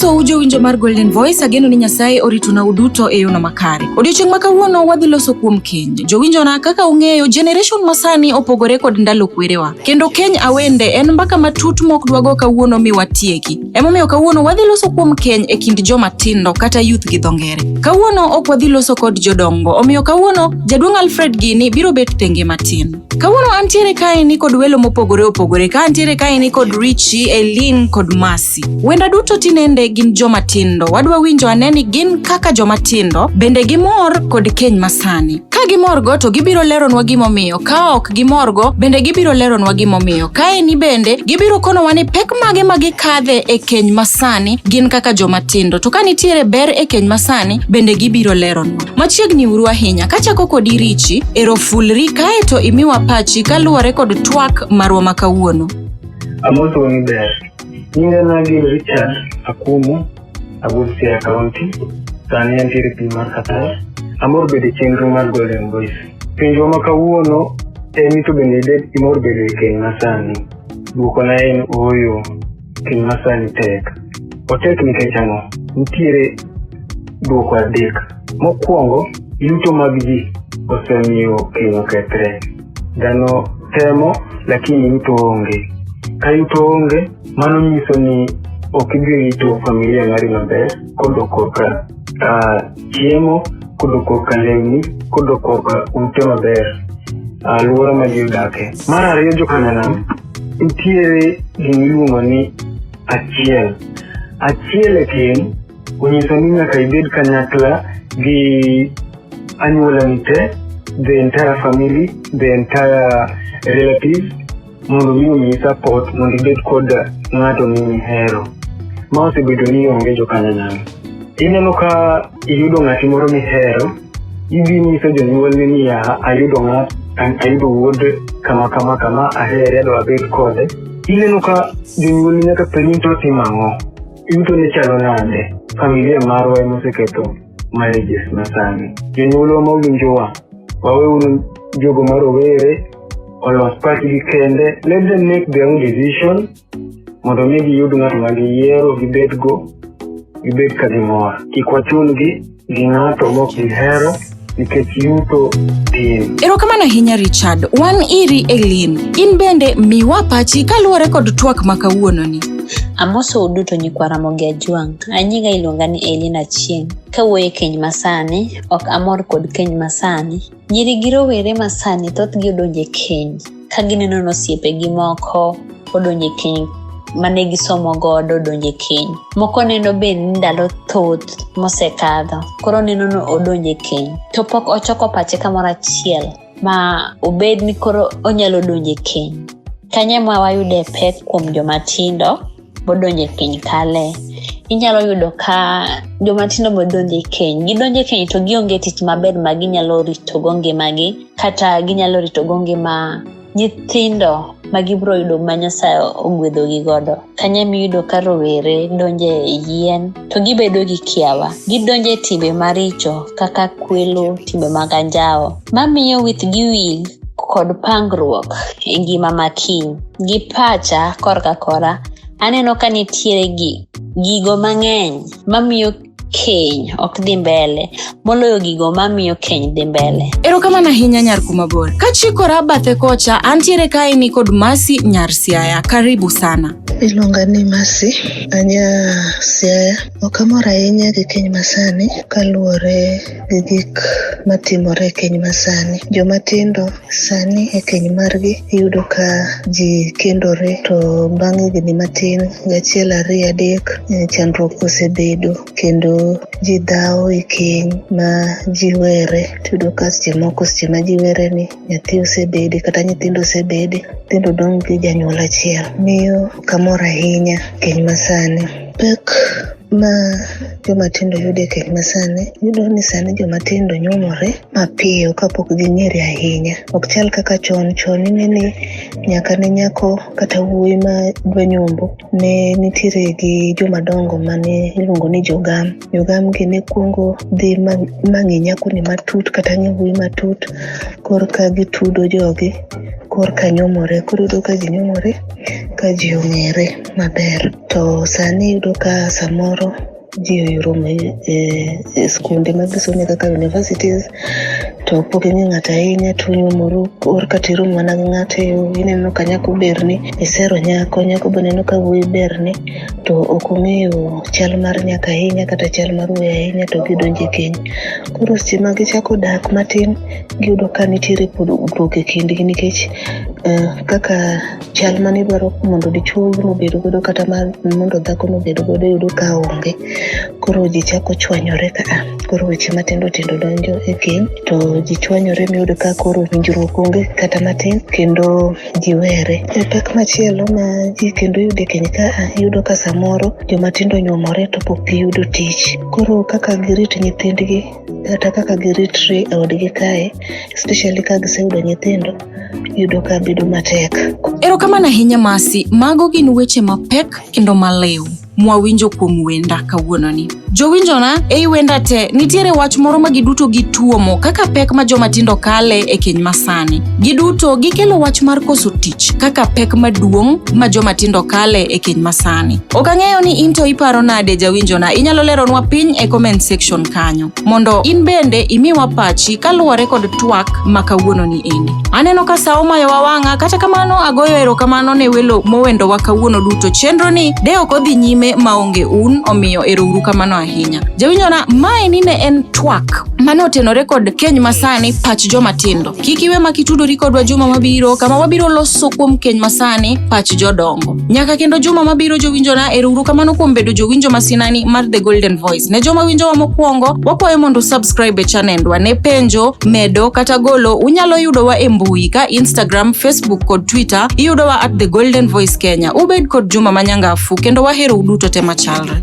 Uduto ujo winjo mar Golden Voice, ageno ni Nyasaye orituna uduto e yono makare. Odiochieng' ma kawuono wadhi loso kuom keny. Jowinjona kaka ung'eyo, generation masani opogore kod ndalo kwerewa. Kendo keny awende en mbaka matut mok dwago kawuono mi watieki. Emomiyo kawuono wadhi loso kuom keny e kind joma tindo kata youth gi dho ngere. Kawuono ok wadhi loso kod jodongo. Omiyo kawuono jaduong' Alfred Gini biro bet tenge matin. Kawuono antiere kae ni kod welo mopogore opogore. Ka antiere kae ni kod Richie, Eileen kod Mercy. Wenda duto tinende gin joma tindo. Wadwa winjo aneni gin kaka joma tindo bende gimor kod keny masani. Ka gimorgo to gibiro leronwa gimomiyo. Ka ok gimorgo bende gibiro leronwa gimomiyo. Kae ni bende gibiro konowa ni pek mage magikadhe e keny masani gin kaka joma tindo. To ka nitiere ber e keny masani bende gibiro leronwa. Machiegni uru ahinya. Kachako kod Richie, erofulri kae to imiwa pachi kaluwore kod twak marwa makawuono. Amoto ni ber. Nyinga nagi Richard Akumu, Abusia County, sani antiere piny mar Qatar. Amor bede chenro mar Golden Voice. Penjo makawuono en to bende imor bede e keny masani. Duoko na en oyo, keny masani tek. Otek nikech ang'o? Nitiere duoko adek. Mokwongo, yuto mag ji osemiyo keny okethre. Dhano temo lakini yuto onge. Ka yuto onge, mano nyiso ni ok idhi rito familia mari maber, kodoko ka chiemo, kodoko ka lewni, kodoko ka ute maber, alwora ma ji odake. Mar ariyo jokanyanam, nitiere gimiluongo ni achiel. Achiel e keny onyiso ni nyaka ibed kanyakla gi anyuola ni te, the entire family, the entire relatives, mondo mi support, mondo ibed kod ng'ato mihero. Ma osebedo ni onge jokanyanam. Ineno ka iyudo ng'ati moro mihero, idhi nyiso jonyuol ni ayudo wuod kama ahere adwa bet kode. Ineno ka jonyuol nyaka penji to timo ang'o. Yuto ne chalo nade? Familia marwa emoseketho marriages masani. Jonyuol ma owinjowa, waweuru jogo marowere olos pachgi kende. Let them make their own decision. Mondo mi giyud ng'ato ma giyiero gibed ka gimor. Kik wachulgi gi ng'ato mok gihero nikech yuto tin. Erokamano ahinya Richard. Wan iri Eileen. In bende miwa pachi kaluwore kod twak makawuononi. Amoso uduto nyikwara moge ajuang'. Anyiga iluonga ni Eileen Achieng'. Kawuoye keny masani, ok amor kod keny masani. Nyiri gi rowere masani thothgi odonje keny. Ka gineno osiepegi moko odonje keny, mane gisomo godo odonje keny. Moko neno ben ndalo thoth mosekadho, koro neno no odonje keny. To pok ochoko pache kamoro achiel ma obed ni koro onyalo donje keny. Kanye ma wayude pek kuom joma tindo bodonje keny kale. Inyalo yudo ka joma tindo bodonje keny. Gidonje keny to gionge tich maber ma ginyalo rito go ngimagi, kata ginyalo rito go ngima nyithindo ma gibro yudo ma Nyasaye ogwedho gi godo. Kanye miyudo ka rowere donje yien to gibedo gi kiawa. Gidonje timbe maricho kaka kwelo, timbe mag anjawo. Mamiyo withgi wil kod pangruok e ngima makiny. Gi pacha korka kora aneno ka nitiere gigo mang'eny mamiyo keny ok dhi mbele moloyo gigo mamiyo keny dhi mbele. Erokamano ahinya nyar kumabor. Kachikora bathe kocha antiere kae ni kod Mercy nyar Siaya. Karibu sana. Iluonga ni Mercy, anya Siaya. Ok amor ahinya gi keny masani kaluwore gi gik matimore e keny masani. Joma tindo sani e keny margi iyudo ka ji kendore to bang' higni matin, gachiel ariyo adek, chandruok osebedo kendo ji dhawo e keny ma ji were. Tudo ka seche ma ji were ni nyathi osebede kata nyithindo osebede, nyithindo dong' gi janyuol achiel. Miyo kamor ahinya keny masani. Pek ma joma tindo yudo e keny masani, yudo ni sani joma tindo nyuomore mapiyo kapok ging'ere ahinya. Ok chal kaka chon ni nyaka ne nyako kata wuoyi ma dwa nyombo ne nitiere gi joma dongo mane iluongo ni jogam. Jogam gi ne kuongo dhi mang'i nyako ni matut kata wuoyi matut, korka gitudo jogi korka nyomore. Koro yudo ka ji nyomore ka ji ong'ere maber. To sani yudo ka samoro ji oyuromo e skunde mag somo kaka universities, to pok ing'e ng'ato ahinya, to nyuomoru or kata iromo mana gi ng'ato e yo, ineno ka nyako berni, isero nyako be neno ka wuoyi berni, to ok ong'eyo chal mar nyako ahinya kata chal mar wuoyi ahinya, to gidonjo e keny. Koro seche ma gichako dak matin, giyudo ka nitiere pogruok e kindgi nikech kaka chal mane dwaro mondo dichuo obed godo kata mondo dhako obed godo yudo ka onge. Koro ji chako chwanyore ka koro weche matindo tindo donjo e keny, to ji chwanyore miyudo ka koro winjruok onge kata matin, kendo ji were. Pek machielo ma ji kendo yudo e keny ka iyudo ka samoro joma tindo nyuomore to pok giyudo tich. Koro kaka girit nyithindgi kata kaka giritre e odgi kae, especially ka giseyudo nyithindo, yudo ka bedo matek. Erokamano ahinya Masi, mago gin weche mapek kendo malew mwawinjo kuom wenda kawuononi. Jowinjona, ei wenda te nitiere wach moro ma giduto gituomo kaka pek ma joma tindo kale e keny masani. Giduto gikelo wach mar koso tich kaka pek maduong' ma joma tindo kale e keny masani. Ok ang'eyo ni into iparo nade jawinjona, inyalo leronwa piny e comment section kanyo mondo in bende imiwa pachi kaluwore kod twak ma kawuononi eni. Aneno ka sa omayo wawang'a, kata kamano agoyo erokamano ne welo mowendo wa kawuono duto. Chenro ni de ok odhi nyime maonge un, omiyo erouru kamano ahinya. Jawinjona, mae ni ne en twak mane otenore kod keny masani pach joma tindo. Kik iwe makitudori kodwa juma mabiro, kama wabiro loso kuom keny masani pach jodongo. Nyaka kendo juma mabiro jowinjona, erouru kamano kuom bedo jowinjo masinani mar The Golden Voice. Ne joma winjo wa mokwongo, wakwayo mondo subscribe e channelwa. Ne penjo, medo kata golo, unyalo yudowa e mbui ka Instagram, Facebook kod Twitter. Iyudowa at The Golden Voice Kenya. Ubed kod juma manyangafu kendo wahero uduto te machalre.